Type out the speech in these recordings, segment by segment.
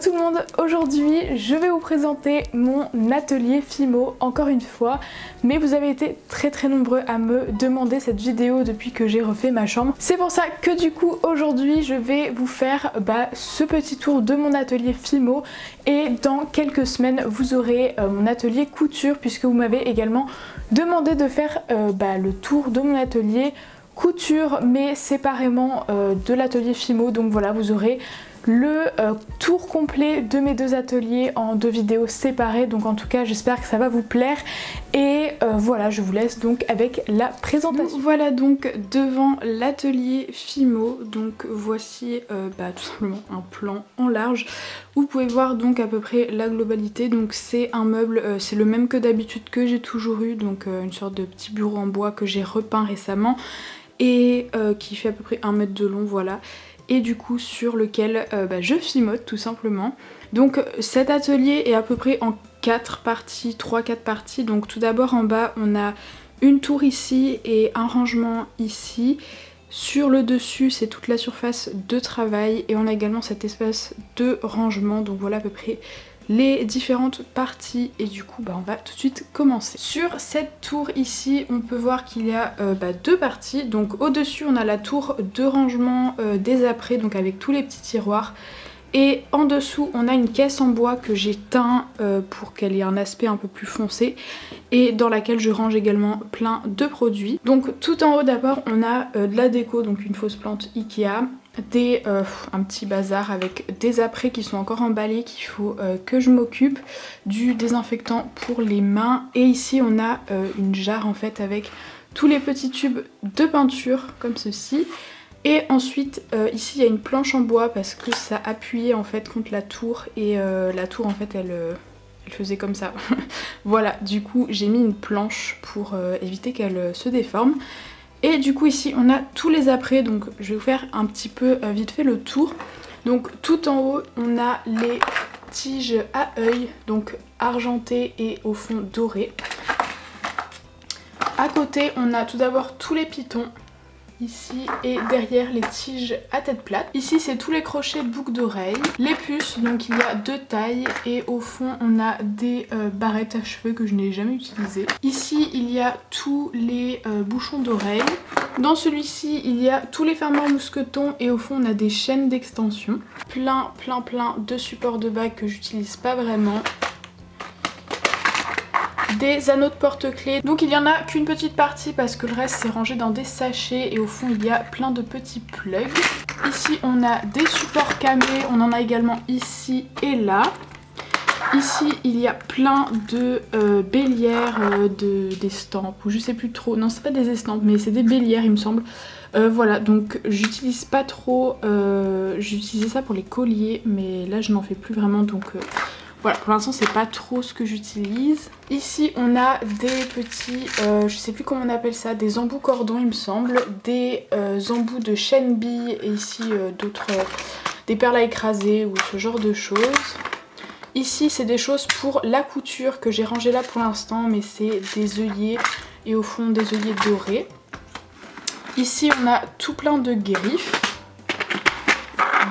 tout le monde, aujourd'hui je vais vous présenter mon atelier Fimo encore une fois, mais vous avez été très nombreux à me demander cette vidéo depuis que j'ai refait ma chambre. C'est pour ça que du coup aujourd'hui je vais vous faire ce petit tour de mon atelier Fimo et dans quelques semaines vous aurez mon atelier couture puisque vous m'avez également demandé de faire le tour de mon atelier couture mais séparément de l'atelier Fimo. Donc voilà, vous aurez le tour complet de mes deux ateliers en deux vidéos séparées, donc en tout cas j'espère que ça va vous plaire et voilà, je vous laisse donc avec la présentation. Voilà donc devant l'atelier Fimo, donc voici tout simplement un plan en large. Vous pouvez voir donc à peu près la globalité, donc c'est un meuble, c'est le même que d'habitude que j'ai toujours eu, donc une sorte de petit bureau en bois que j'ai repeint récemment et qui fait à peu près 1 mètre de long, voilà. Et du coup sur lequel je fimote tout simplement. Donc cet atelier est à peu près en 4 parties, 3-4 parties. Donc tout d'abord en bas on a une tour ici et un rangement ici. Sur le dessus c'est toute la surface de travail et on a également cet espace de rangement. Donc voilà à peu près les différentes parties et du coup on va tout de suite commencer. Sur cette tour ici on peut voir qu'il y a deux parties. Donc au dessus on a la tour de rangement des apprêts, donc avec tous les petits tiroirs, et en dessous on a une caisse en bois que j'ai teint pour qu'elle ait un aspect un peu plus foncé et dans laquelle je range également plein de produits. Donc tout en haut d'abord on a de la déco, donc une fausse plante Ikea, un petit bazar avec des apprêts qui sont encore emballés qu'il faut que je m'occupe, du désinfectant pour les mains, et ici on a une jarre en fait avec tous les petits tubes de peinture comme ceci. Et ensuite ici il y a une planche en bois parce que ça appuyait en fait contre la tour et la tour en fait elle faisait comme ça. Voilà, du coup j'ai mis une planche pour éviter qu'elle se déforme. Et du coup ici on a tous les apprêts, donc je vais vous faire un petit peu vite fait le tour. Donc tout en haut on a les tiges à œil, donc argentées et au fond dorées. À côté on a tout d'abord tous les pitons ici et derrière les tiges à tête plate. Ici c'est tous les crochets de boucles d'oreilles, les puces, donc il y a deux tailles et au fond on a des barrettes à cheveux que je n'ai jamais utilisées. Ici il y a tous les bouchons d'oreilles. Dans celui-ci il y a tous les fermoirs mousquetons et au fond on a des chaînes d'extension. Plein de supports de bague que j'utilise pas vraiment. Des anneaux de porte-clés, donc il y en a qu'une petite partie parce que le reste c'est rangé dans des sachets et au fond il y a plein de petits plugs. Ici on a des supports camés, on en a également ici et là. Ici il y a plein de bélières, d'estampes ou je sais plus trop, non c'est pas des estampes mais c'est des bélières il me semble. Voilà, donc j'utilise pas trop, j'utilisais ça pour les colliers mais là je n'en fais plus vraiment, donc voilà, pour l'instant c'est pas trop ce que j'utilise. Ici on a des petits, je sais plus comment on appelle ça, des embouts cordons il me semble, des embouts de chaîne bille et ici d'autres, des perles à écraser ou ce genre de choses. Ici c'est des choses pour la couture que j'ai rangé là pour l'instant, mais c'est des œillets et au fond des œillets dorés. Ici on a tout plein de griffes.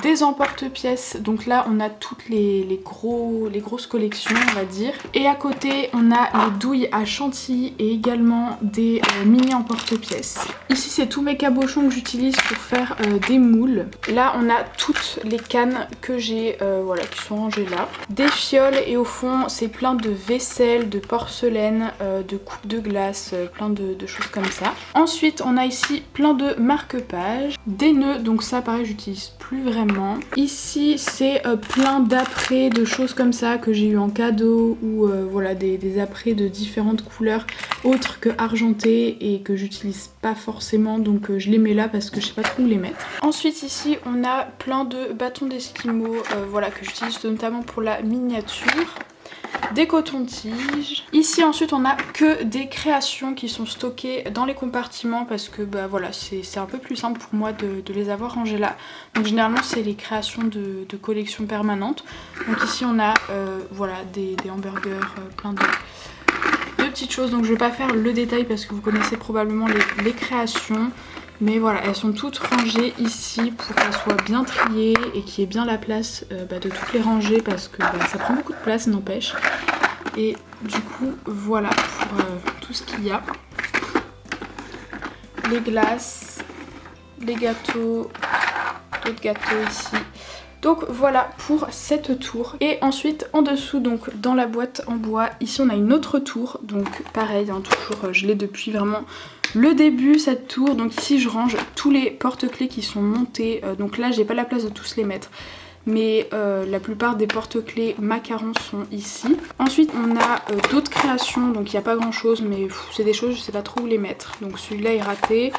Des emporte-pièces, donc là on a toutes les grosses collections on va dire. Et à côté on a les douilles à chantilly et également des mini emporte-pièces. Ici c'est tous mes cabochons que j'utilise pour faire des moules. Là on a toutes les cannes que j'ai, voilà, qui sont rangées là. Des fioles et au fond c'est plein de vaisselle, de porcelaine, de coupes de glace, plein de choses comme ça. Ensuite on a ici plein de marque-pages, des nœuds, donc ça pareil j'utilise plus vraiment. Ici c'est plein d'apprêts, de choses comme ça que j'ai eu en cadeau ou voilà des apprêts de différentes couleurs autres que argentées et que j'utilise pas forcément, donc je les mets là parce que je sais pas trop où les mettre. Ensuite ici on a plein de bâtons d'esquimaux, voilà, que j'utilise notamment pour la miniature. Des cotons-tiges. Ici ensuite on a que des créations qui sont stockées dans les compartiments parce que voilà, c'est un peu plus simple pour moi de les avoir rangées là. Donc généralement c'est les créations de collections permanentes. Donc ici on a voilà des hamburgers, plein de petites choses. Donc je vais pas faire le détail parce que vous connaissez probablement les créations. Mais voilà, elles sont toutes rangées ici pour qu'elles soient bien triées et qu'il y ait bien la place de toutes les ranger parce que ça prend beaucoup de place, n'empêche. Et du coup, voilà pour tout ce qu'il y a. Les glaces, les gâteaux, d'autres gâteaux ici. Donc voilà pour cette tour. Et ensuite en dessous, donc dans la boîte en bois, ici on a une autre tour. Donc pareil, hein, toujours je l'ai depuis vraiment le début cette tour. Donc ici je range tous les porte-clés qui sont montés. Donc là j'ai pas la place de tous les mettre. Mais la plupart des porte-clés macarons sont ici. Ensuite on a d'autres créations, donc il n'y a pas grand chose, mais c'est des choses je sais pas trop où les mettre. Donc celui-là est raté.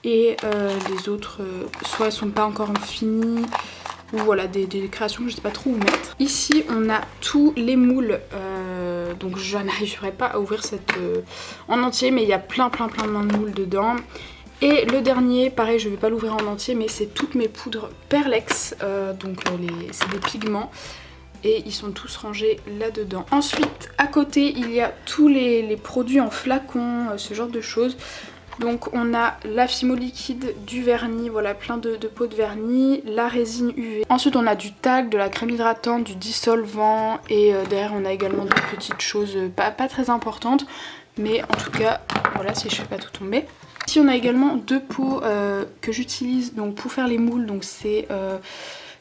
Et les autres, soit elles sont pas encore finies, ou voilà des créations que je sais pas trop où mettre. Ici on a tous les moules, donc je n'arriverai pas à ouvrir cette en entier, mais il y a plein de moules dedans. Et le dernier, pareil je vais pas l'ouvrir en entier, mais c'est toutes mes poudres Perlex, donc c'est des pigments. Et ils sont tous rangés là-dedans. Ensuite à côté il y a tous les produits en flacon, ce genre de choses. Donc on a la Fimo liquide, du vernis, voilà plein de pots de vernis, la résine UV. Ensuite on a du talc, de la crème hydratante, du dissolvant et derrière on a également des petites choses pas très importantes. Mais en tout cas, voilà si je fais pas tout tomber. Ici on a également deux pots que j'utilise donc pour faire les moules, donc c'est...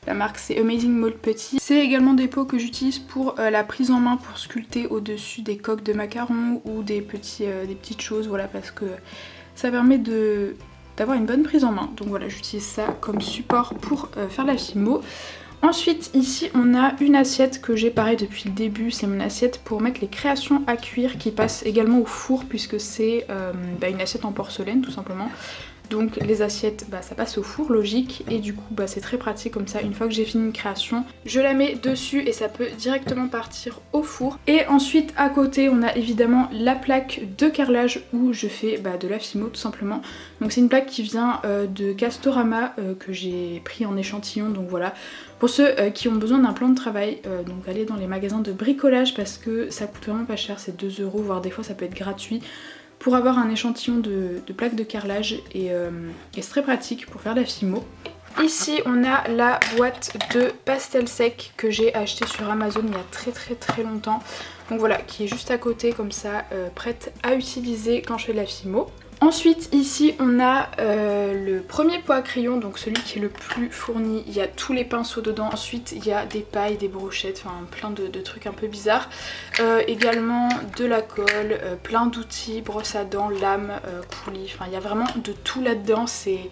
la marque c'est Amazing Mold Petit. C'est également des pots que j'utilise pour la prise en main pour sculpter au-dessus des coques de macarons ou des petites choses, voilà, parce que ça permet d'avoir une bonne prise en main. Donc voilà, j'utilise ça comme support pour faire la Fimo. Ensuite ici on a une assiette que j'ai pareil depuis le début, c'est mon assiette pour mettre les créations à cuire qui passe également au four puisque c'est une assiette en porcelaine tout simplement. Donc les assiettes, ça passe au four, logique, et du coup c'est très pratique comme ça, une fois que j'ai fini une création, je la mets dessus et ça peut directement partir au four. Et ensuite à côté on a évidemment la plaque de carrelage où je fais de la Fimo tout simplement. Donc c'est une plaque qui vient de Castorama que j'ai pris en échantillon, donc voilà. Pour ceux qui ont besoin d'un plan de travail, donc allez dans les magasins de bricolage parce que ça coûte vraiment pas cher, c'est 2 €, voire des fois ça peut être gratuit. Pour avoir un échantillon de plaques de carrelage et c'est très pratique pour faire de la Fimo. Ici on a la boîte de pastel sec que j'ai acheté sur Amazon il y a très longtemps. Donc voilà, qui est juste à côté comme ça, prête à utiliser quand je fais de la Fimo. Ensuite ici on a le premier pot à crayon, donc celui qui est le plus fourni, il y a tous les pinceaux dedans. Ensuite il y a des pailles, des brochettes, enfin plein de trucs un peu bizarres. Également de la colle, plein d'outils, brosse à dents, lame, coulis, enfin il y a vraiment de tout là-dedans. C'est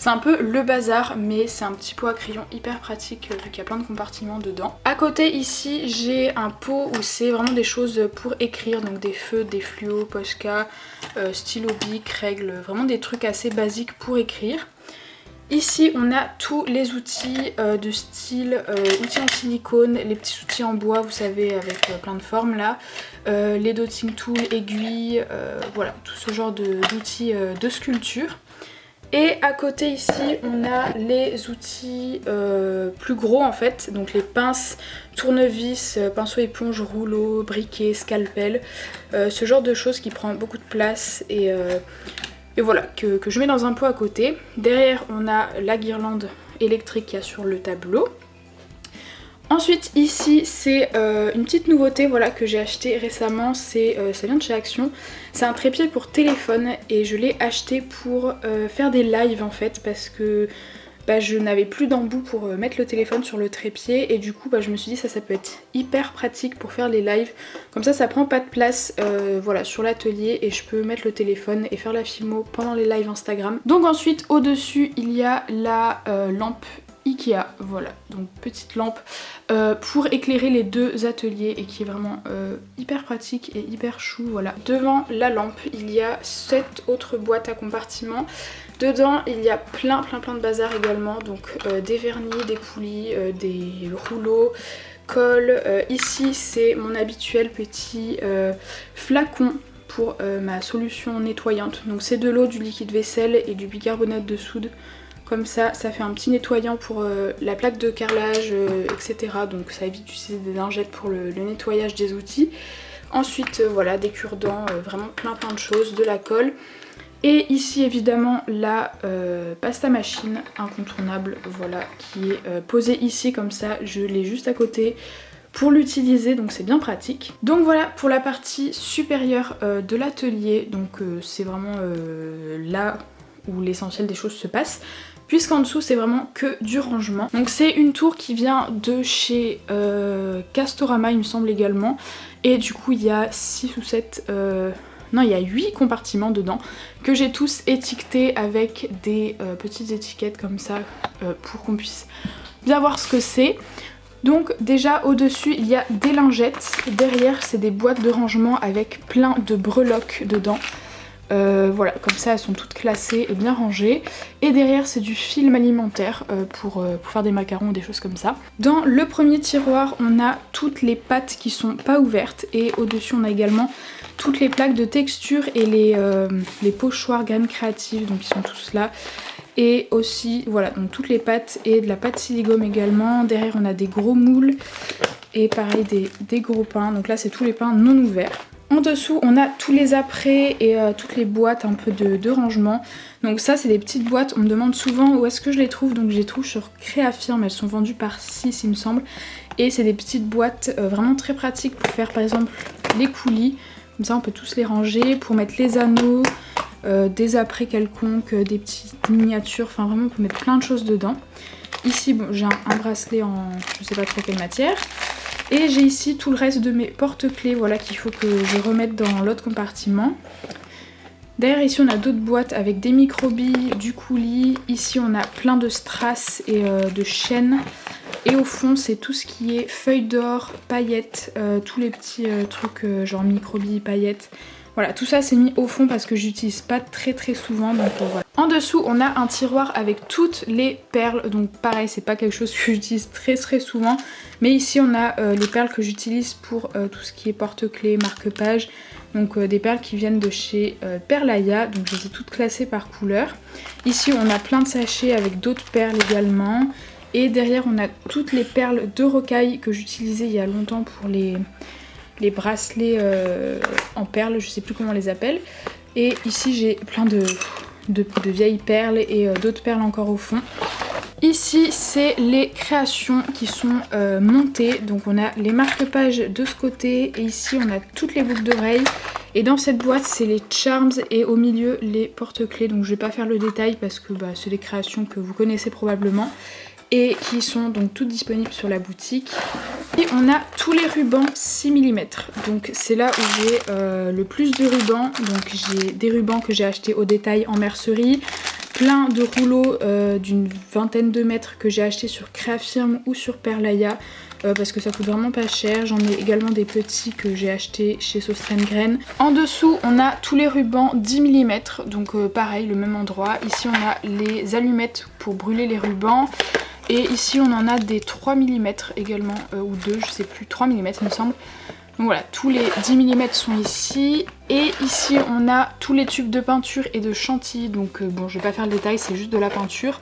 un peu le bazar, mais c'est un petit pot à crayon hyper pratique vu qu'il y a plein de compartiments dedans. À côté ici j'ai un pot où c'est vraiment des choses pour écrire, donc des feutres, des fluos, Posca, stylo bic, règles, vraiment des trucs assez basiques pour écrire. Ici on a tous les outils de style, outils en silicone, les petits outils en bois vous savez avec plein de formes là, les dotting tools, aiguilles, voilà tout ce genre d'outils de sculpture. Et à côté ici on a les outils plus gros en fait, donc les pinces, tournevis, pinceau éponge, rouleau, briquet, scalpel, ce genre de choses qui prend beaucoup de place et voilà que je mets dans un pot à côté. Derrière on a la guirlande électrique qu'il y a sur le tableau. Ensuite ici c'est une petite nouveauté voilà, que j'ai acheté récemment, ça vient de chez Action. C'est un trépied pour téléphone et je l'ai acheté pour faire des lives en fait parce que je n'avais plus d'embout pour mettre le téléphone sur le trépied et du coup je me suis dit ça peut être hyper pratique pour faire les lives. Comme ça prend pas de place voilà, sur l'atelier et je peux mettre le téléphone et faire la Fimo pendant les lives Instagram. Donc ensuite au dessus il y a la lampe Ikea, voilà, donc petite lampe pour éclairer les deux ateliers et qui est vraiment hyper pratique et hyper chou, voilà. Devant la lampe il y a 7 autres boîtes à compartiments. Dedans il y a plein de bazar également, donc des vernis, des coulis, des rouleaux, colle. Ici c'est mon habituel petit flacon pour ma solution nettoyante, donc c'est de l'eau, du liquide vaisselle et du bicarbonate de soude. Comme ça fait un petit nettoyant pour la plaque de carrelage, etc. Donc ça évite d'utiliser des lingettes pour le nettoyage des outils. Ensuite voilà, des cure-dents, vraiment plein de choses, de la colle. Et ici évidemment la pasta machine incontournable, voilà, qui est posée ici comme ça, je l'ai juste à côté pour l'utiliser, donc c'est bien pratique. Donc voilà pour la partie supérieure de l'atelier, donc c'est vraiment là où l'essentiel des choses se passe, puisqu'en dessous c'est vraiment que du rangement. Donc c'est une tour qui vient de chez Castorama il me semble également, et du coup il y a 6 ou 7... non, il y a 8 compartiments dedans que j'ai tous étiquetés avec des petites étiquettes comme ça pour qu'on puisse bien voir ce que c'est. Donc déjà au-dessus il y a des lingettes, derrière c'est des boîtes de rangement avec plein de breloques dedans. Voilà, comme ça elles sont toutes classées et bien rangées. Et derrière c'est du film alimentaire pour faire des macarons ou des choses comme ça. Dans le premier tiroir on a toutes les pâtes qui sont pas ouvertes, et au-dessus on a également toutes les plaques de texture et les pochoirs graines créatives, donc ils sont tous là. Et aussi voilà, donc toutes les pâtes et de la pâte siligome également. Derrière on a des gros moules et pareil des gros pains, donc là c'est tous les pains non ouverts. En dessous on a tous les apprêts et toutes les boîtes un peu de rangement. Donc ça c'est des petites boîtes, on me demande souvent où est-ce que je les trouve, donc je les trouve sur Créafirm, elles sont vendues par 6 il me semble. Et c'est des petites boîtes vraiment très pratiques pour faire par exemple les coulis. Comme ça on peut tous les ranger, pour mettre les anneaux, des apprêts quelconques, des petites miniatures, enfin vraiment on peut mettre plein de choses dedans. Ici bon, j'ai un bracelet en je sais pas trop quelle matière. Et j'ai ici tout le reste de mes porte-clés, voilà, qu'il faut que je remette dans l'autre compartiment. Derrière ici on a d'autres boîtes avec des microbilles, du coulis. Ici on a plein de strass et de chaînes. Et au fond c'est tout ce qui est feuilles d'or, paillettes, tous les petits trucs genre microbilles, paillettes. Voilà, tout ça c'est mis au fond parce que j'utilise pas très souvent, donc voilà. En dessous on a un tiroir avec toutes les perles, donc pareil c'est pas quelque chose que j'utilise très souvent. Mais ici on a les perles que j'utilise pour tout ce qui est porte-clés, marque-page. Donc des perles qui viennent de chez Perlaya, donc je les ai toutes classées par couleur. Ici on a plein de sachets avec d'autres perles également. Et derrière on a toutes les perles de rocaille que j'utilisais il y a longtemps pour les bracelets en perles, je sais plus comment on les appelle. Et ici j'ai plein de vieilles perles et d'autres perles encore au fond. Ici c'est les créations qui sont montées, donc on a les marque-pages de ce côté et ici on a toutes les boucles d'oreilles. Et dans cette boîte c'est les charms et au milieu les porte-clés, donc je vais pas faire le détail parce que c'est des créations que vous connaissez probablement et qui sont donc toutes disponibles sur la boutique. Et on a tous les rubans 6 mm, donc c'est là où j'ai le plus de rubans. Donc j'ai des rubans que j'ai achetés au détail en mercerie, plein de rouleaux d'une vingtaine de mètres que j'ai achetés sur Créafirm ou sur Perlaya parce que ça coûte vraiment pas cher. J'en ai également des petits que j'ai achetés chez Sostrengren. En dessous on a tous les rubans 10 mm, donc pareil, le même endroit. Ici on a les allumettes pour brûler les rubans. Et ici on en a des 3 mm également, ou 2, je sais plus, 3 mm il me semble. Donc voilà, tous les 10 mm sont ici. Et ici on a tous les tubes de peinture et de chantilly. Donc bon, je vais pas faire le détail, c'est juste de la peinture.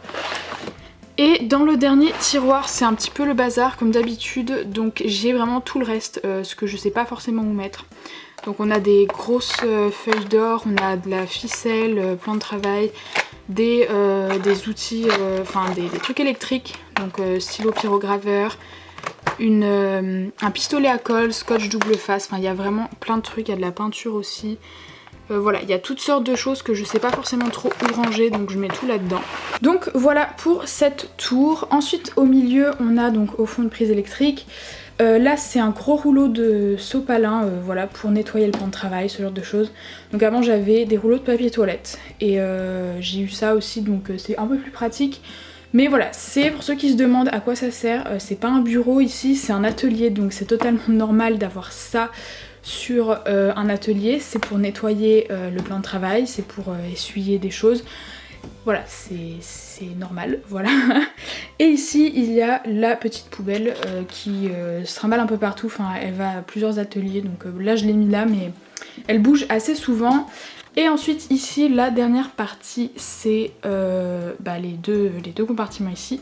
Et dans le dernier tiroir, c'est un petit peu le bazar comme d'habitude. Donc j'ai vraiment tout le reste, ce que je sais pas forcément où mettre. Donc on a des grosses feuilles d'or, on a de la ficelle, plan de travail, des outils, enfin des trucs électriques, donc stylo pyrograveur, un pistolet à colle, scotch double face, enfin il y a vraiment plein de trucs, il y a de la peinture aussi. Voilà, il y a toutes sortes de choses que je sais pas forcément trop où ranger, donc je mets tout là-dedans. Donc voilà pour cette tour. Ensuite au milieu on a donc au fond une prise électrique. Là c'est un gros rouleau de sopalin, voilà, pour nettoyer le plan de travail, ce genre de choses. Donc avant j'avais des rouleaux de papier toilette et j'ai eu ça aussi, donc c'est un peu plus pratique. Mais voilà, c'est pour ceux qui se demandent à quoi ça sert, c'est pas un bureau ici, c'est un atelier, donc c'est totalement normal d'avoir ça sur un atelier. C'est pour nettoyer le plan de travail, c'est pour essuyer des choses. Voilà, c'est normal, voilà. Et ici, il y a la petite poubelle qui se trimballe un peu partout, enfin elle va à plusieurs ateliers, donc là je l'ai mis là, mais elle bouge assez souvent. Et ensuite ici, la dernière partie, c'est les deux compartiments ici.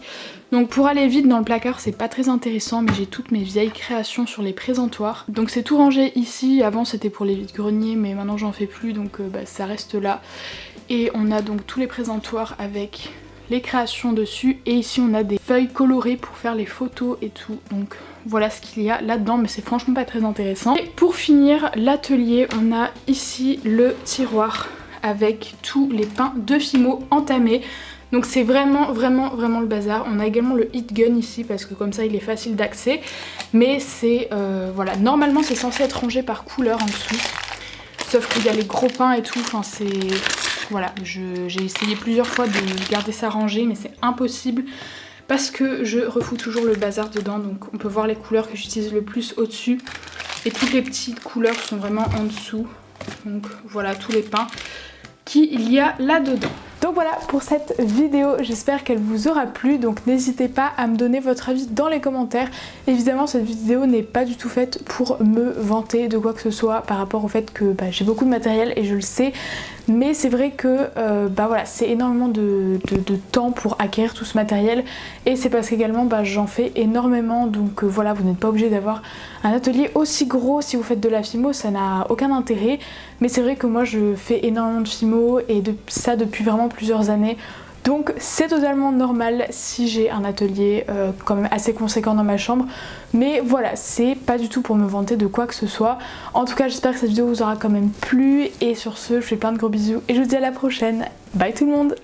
Donc pour aller vite dans le placard, c'est pas très intéressant, mais j'ai toutes mes vieilles créations sur les présentoirs. Donc c'est tout rangé ici, avant c'était pour les vides-greniers, mais maintenant j'en fais plus, donc ça reste là. Et on a donc tous les présentoirs avec les créations dessus. Et ici on a des feuilles colorées pour faire les photos et tout. Donc voilà ce qu'il y a là-dedans, mais c'est franchement pas très intéressant. Et pour finir l'atelier, on a ici le tiroir avec tous les pins de Fimo entamés. Donc c'est vraiment le bazar. On a également le heat gun ici parce que comme ça il est facile d'accès. Mais c'est voilà, normalement c'est censé être rangé par couleur en dessous. Sauf qu'il y a les gros pins et tout, enfin c'est... Voilà, j'ai essayé plusieurs fois de garder ça rangé mais c'est impossible parce que je refous toujours le bazar dedans. Donc on peut voir les couleurs que j'utilise le plus au-dessus et toutes les petites couleurs sont vraiment en dessous. Donc voilà tous les pins qu'il y a là-dedans. Donc voilà pour cette vidéo, j'espère qu'elle vous aura plu, donc n'hésitez pas à me donner votre avis dans les commentaires. Évidemment cette vidéo n'est pas du tout faite pour me vanter de quoi que ce soit par rapport au fait que j'ai beaucoup de matériel et je le sais, mais c'est vrai que voilà, c'est énormément de temps pour acquérir tout ce matériel et c'est parce qu'également j'en fais énormément, donc voilà, vous n'êtes pas obligé d'avoir un atelier aussi gros si vous faites de la Fimo, ça n'a aucun intérêt, mais c'est vrai que moi je fais énormément de Fimo et ça depuis vraiment plusieurs années, donc c'est totalement normal si j'ai un atelier quand même assez conséquent dans ma chambre, mais voilà, c'est pas du tout pour me vanter de quoi que ce soit. En tout cas j'espère que cette vidéo vous aura quand même plu et sur ce je vous fais plein de gros bisous et je vous dis à la prochaine, bye tout le monde.